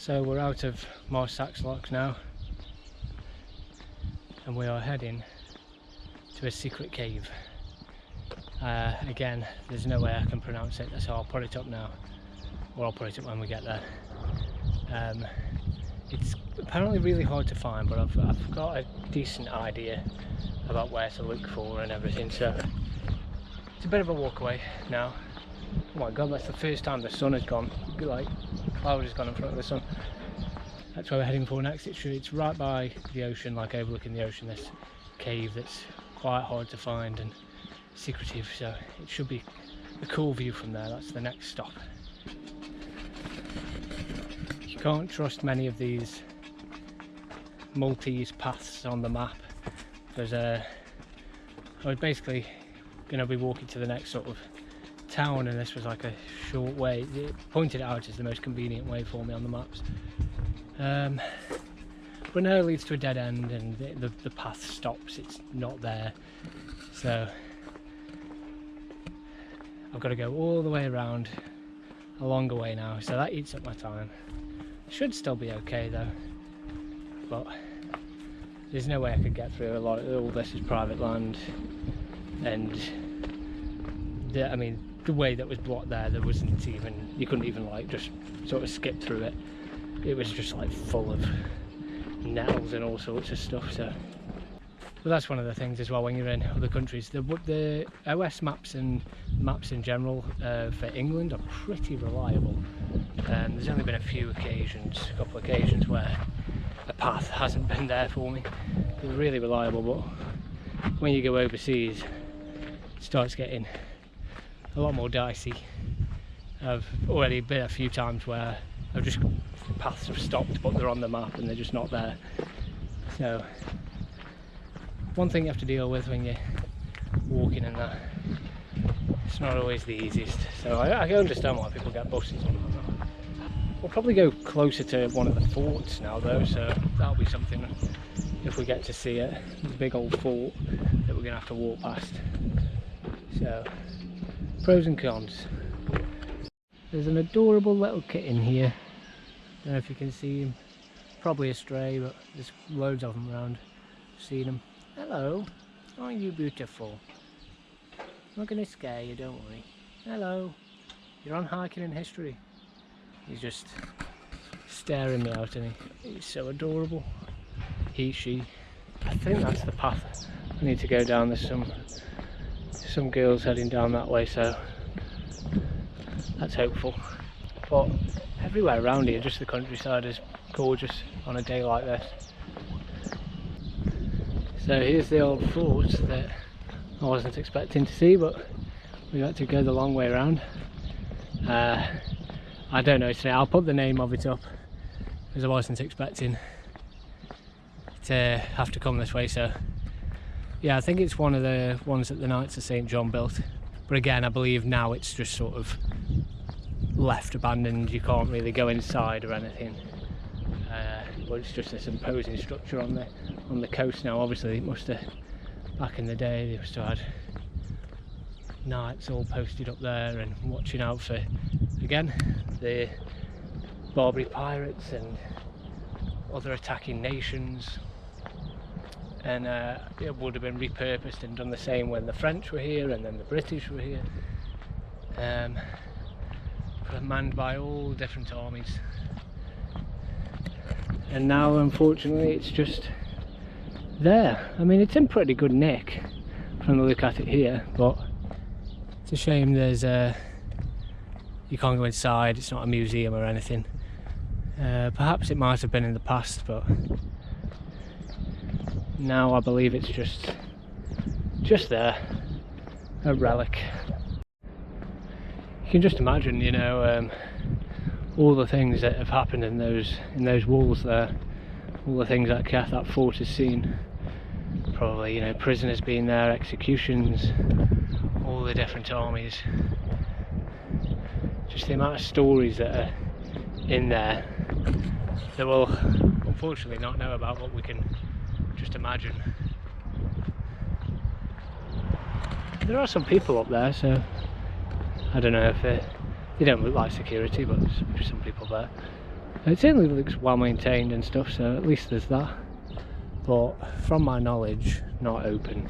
So we're out of Marsaxlokk now, and we are heading to a secret cave. Again, there's no way I can pronounce it, so I'll put it up now, or I'll put it up when we get there. It's apparently really hard to find, but I've got a decent idea about where to look for and everything, so it's a bit of a walk away now. Oh my god, that's the first time the sun has gone, like cloud has gone in front of the sun. That's where we're heading for next. It's right by the ocean, like overlooking the ocean, this cave that's quite hard to find and secretive, so it should be a cool view from there. That's the next stop. You can't trust many of these Maltese paths on the map. There's I was basically going to be walking to the next sort of town, and this was like a short way. It pointed it out as the most convenient way for me on the maps, but no, it leads to a dead end, and the path stops. It's not there, so I've got to go all the way around a longer way now, so that eats up my time. Should still be okay though, but there's no way I could get through. All this is private land, and I mean, the way that was blocked there wasn't even, you couldn't even like just sort of skip through it. It was just like full of nettles and all sorts of stuff. So that's one of the things as well when you're in other countries. The OS maps and maps in general for England are pretty reliable. There's only been a couple of occasions where a path hasn't been there for me. They're really reliable, but when you go overseas, it starts getting a lot more dicey. I've already been a few times where paths have stopped, but they're on the map and they're just not there. So one thing you have to deal with when you're walking in that, it's not always the easiest. So I can understand why people get buses on that. We'll probably go closer to one of the forts now though, so that'll be something if we get to see it. There's a big old fort that we're going to have to walk past. So pros and cons. There's an adorable little kitten here. Don't know if you can see him. Probably a stray, but there's loads of them around. Seen him. Hello. Aren't you beautiful? I'm not going to scare you, don't worry. Hello. You're on Hiking in History. He's just staring me out, and he's so adorable. He, she. I think that's the path I need to go down. There's some girls heading down that way, so that's hopeful. But everywhere around here, just the countryside, is gorgeous on a day like this. So here's the old fort that I wasn't expecting to see, but we had to go the long way around. I don't know today. I'll put the name of it up because I wasn't expecting to have to come this way. So yeah, I think it's one of the ones that the Knights of St. John built, but again I believe now it's just sort of left abandoned. You can't really go inside or anything, but it's just this imposing structure on the coast now. Obviously it must have, back in the day, they must have had knights all posted up there and watching out for, again, the Barbary pirates and other attacking nations. And it would have been repurposed and done the same when the French were here and then the British were here, manned by all different armies. And now unfortunately it's just there. I mean, it's in pretty good nick from the look at it here, but it's a shame there's you can't go inside. It's not a museum or anything. Perhaps it might have been in the past, but now I believe it's just there, a relic. You can just imagine, you know, all the things that have happened in those walls there, all the things that fort has seen. Probably, you know, prisoners being there, executions, all the different armies. Just the amount of stories that are in there that we'll unfortunately not know about, but we can just imagine. There are some people up there, so I don't know if they don't look like security, but there's some people there. It certainly looks well maintained and stuff, so at least there's that. But from my knowledge, not open.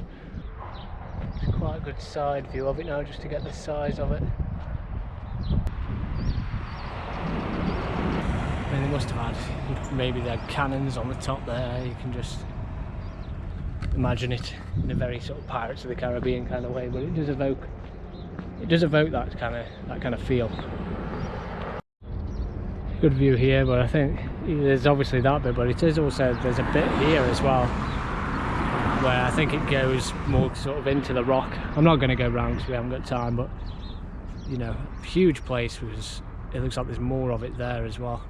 It's quite a good side view of it now, just to get the size of it. I mean, they must have had, maybe they had cannons on the top there. You can just imagine it in a very sort of Pirates of the Caribbean kind of way, but it does evoke that kind of feel. Good view here, but I think there's obviously that bit, but it is also, there's a bit here as well where I think it goes more sort of into the rock. I'm not going to go round because we haven't got time, but you know, huge place, because it looks like there's more of it there as well.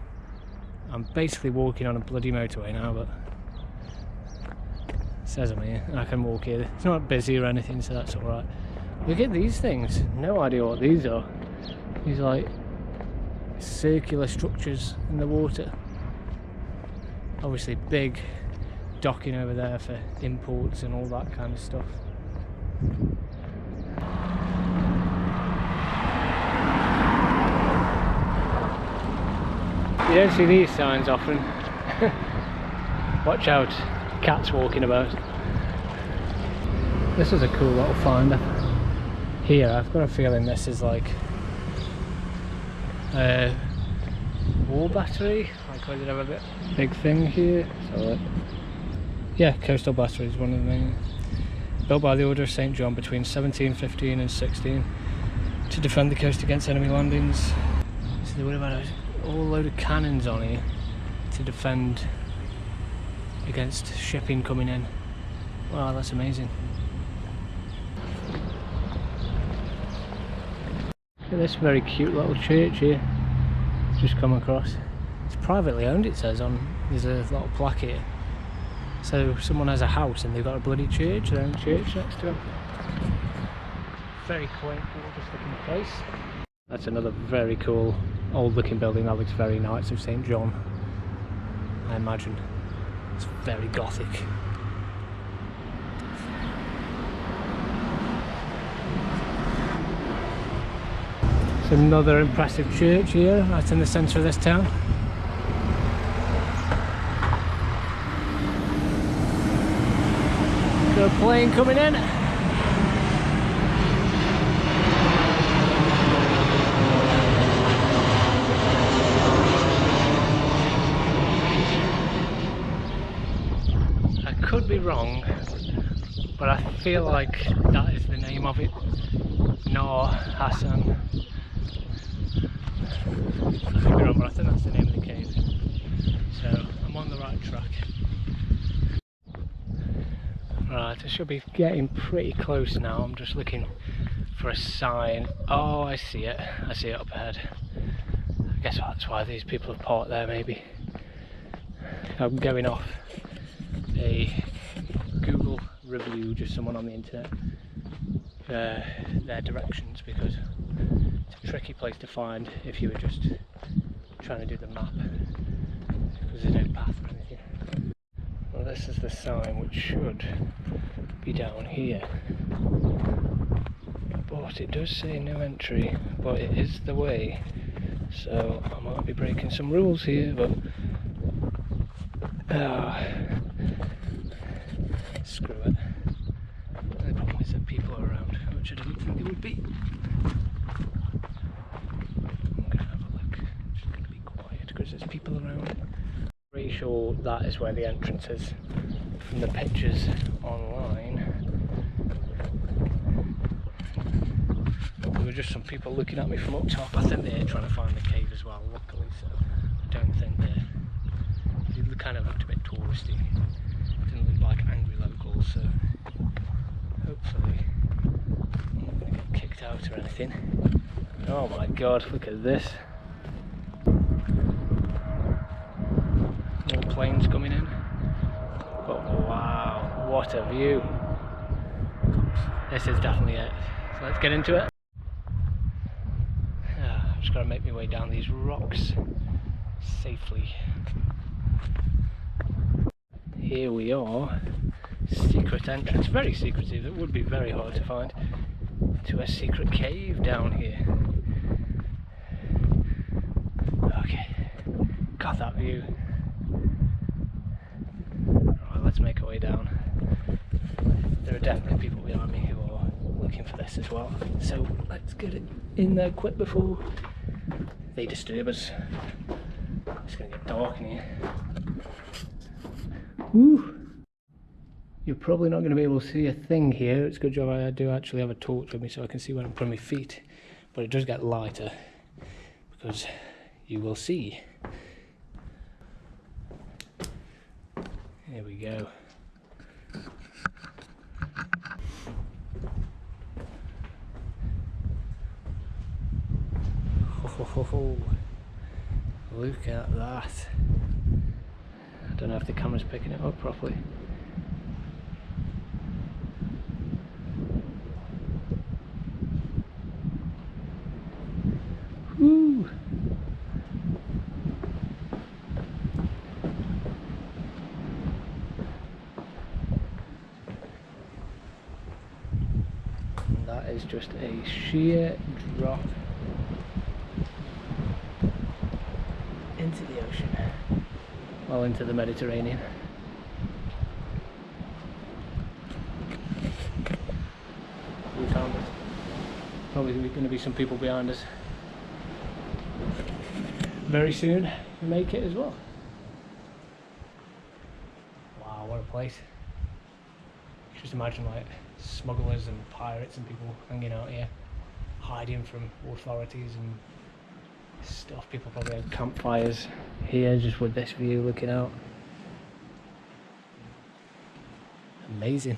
I'm basically walking on a bloody motorway now, but it says I'm here and I can walk here. It's not busy or anything, so that's alright. Look at these things, no idea what these are. These like circular structures in the water. Obviously big docking over there for imports and all that kind of stuff. You don't see these signs often. Watch out, cats walking about. This is a cool little find here. I've got a feeling this is like war battery, like I did have a big thing here. So yeah, coastal battery is one of the main. Built by the Order of St. John between 1715 and 16 to defend the coast against enemy landings. So they would have had a whole load of cannons on here to defend against shipping coming in. Wow, that's amazing. Look at this very cute little church here. Just come across. It's privately owned, it says on. There's a little plaque here. So someone has a house and they've got a bloody church, their own church next to them. Very quaint, gorgeous looking place. That's another very cool old looking building that looks very Knights of St. John, I imagine. It's very gothic. It's another impressive church here, right in the centre of this town. Got a plane coming in. I could be wrong, but I feel like that is the name of it. Noor Hassan. I could be wrong, but I think that's the name of the cave. So I'm on the right track. Right, I should be getting pretty close now. I'm just looking for a sign. Oh, I see it. I see it up ahead. I guess that's why these people have parked there, maybe. I'm going off a Google review, just someone on the internet, for their directions, because it's a tricky place to find if you were just trying to do the map, because there's no path or anything. Well, this is the sign, which should be down here, but it does say no entry, but it is the way, so I might be breaking some rules here, but screw it. The problem is that people are around, which I didn't think there would be. I'm going to have a look. I'm just going to be quiet because there's people around. Pretty sure that is where the entrance is from the pictures online. There were just some people looking at me from up top. I think they're trying to find the cave as well, luckily, so I don't think they kind of looked a bit touristy. Didn't look like angry locals, so hopefully I'm not going to get kicked out or anything. Oh my god, look at this. More planes coming in. But wow, what a view. This is definitely it. So let's get into it. I've just got to make my way down these rocks safely. Here we are. Secret entrance. Very secretive. It would be very hard to find. To a secret cave down here. Okay. God, that view. Right, let's make our way down. There are definitely people behind me who are looking for this as well. So let's get it in there quick before they disturb us. It's going to get dark in here. Woo! You're probably not going to be able to see a thing here. It's a good job I do actually have a torch with me so I can see where I'm putting my feet. But it does get lighter because you will see. Here we go. Oh, look at that. I don't know if the camera's picking it up properly. Woo! And that is just a sheer drop into the ocean, well, into the Mediterranean. We found it. Probably going to be some people behind us. Very soon we make it as well. Wow, what a place. Just imagine like smugglers and pirates and people hanging out here, hiding from authorities and stuff. People probably had campfires here just with this view looking out. Amazing.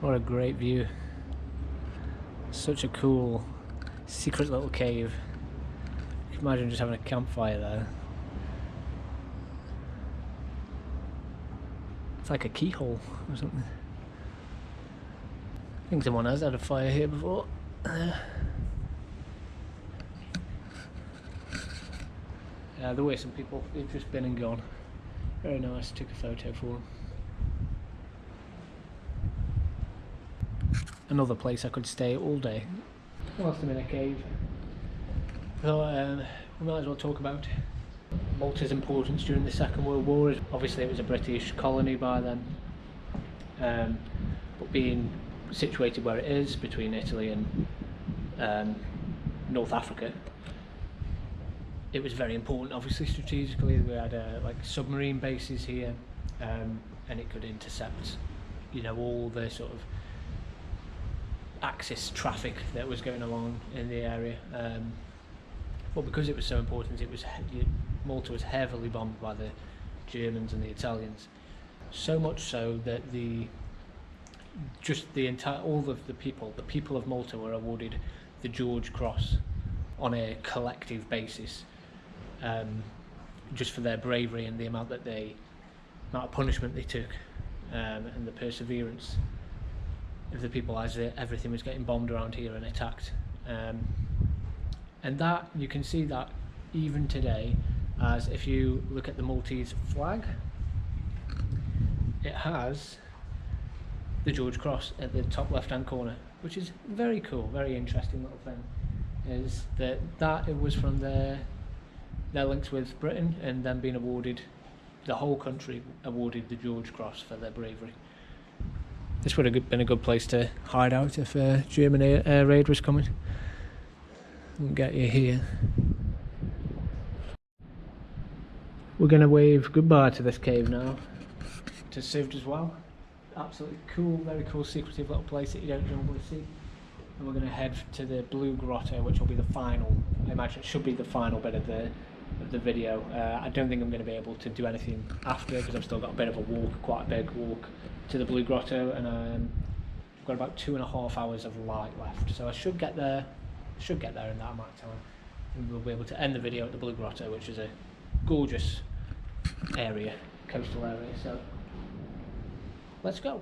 What a great view. Such a cool secret little cave. You can imagine just having a campfire there. It's like a keyhole or something. I think someone has had a fire here before. Yeah, there were some people, they've just been and gone. Very nice, took a photo for them. Another place I could stay all day whilst I'm in a cave. So we might as well talk about Malta's importance during the Second World War. Obviously it was a British colony by then, but being situated where it is between Italy and North Africa, it was very important. Obviously strategically we had like submarine bases here, and it could intercept, you know, all the sort of Axis traffic that was going along in the area. But because it was so important, Malta was heavily bombed by the Germans and the Italians. So much so that all of the people of Malta were awarded the George Cross on a collective basis, just for their bravery and the amount of punishment they took, and the perseverance of the people as everything was getting bombed around here and attacked. And that, you can see that even today, as if you look at the Maltese flag, it has the George Cross at the top left hand corner, which is very cool, very interesting little thing. Is that it was from their links with Britain, and then being awarded, the whole country awarded the George Cross for their bravery. This would have been a good place to hide out if a German air raid was coming. We'll get you here. We're going to wave goodbye to this cave now, to Sivd as well. Absolutely cool, very cool, secretive little place that you don't normally see. And we're going to head to the Blue Grotto, which will be the final, I imagine it should be the final bit of the video. I don't think I'm going to be able to do anything after, because I've still got a bit of a walk, quite a big walk to the Blue Grotto, and I've got about 2.5 hours of light left, so I should get there in that amount of time, and we'll be able to end the video at the Blue Grotto, which is a gorgeous area, coastal area. So let's go.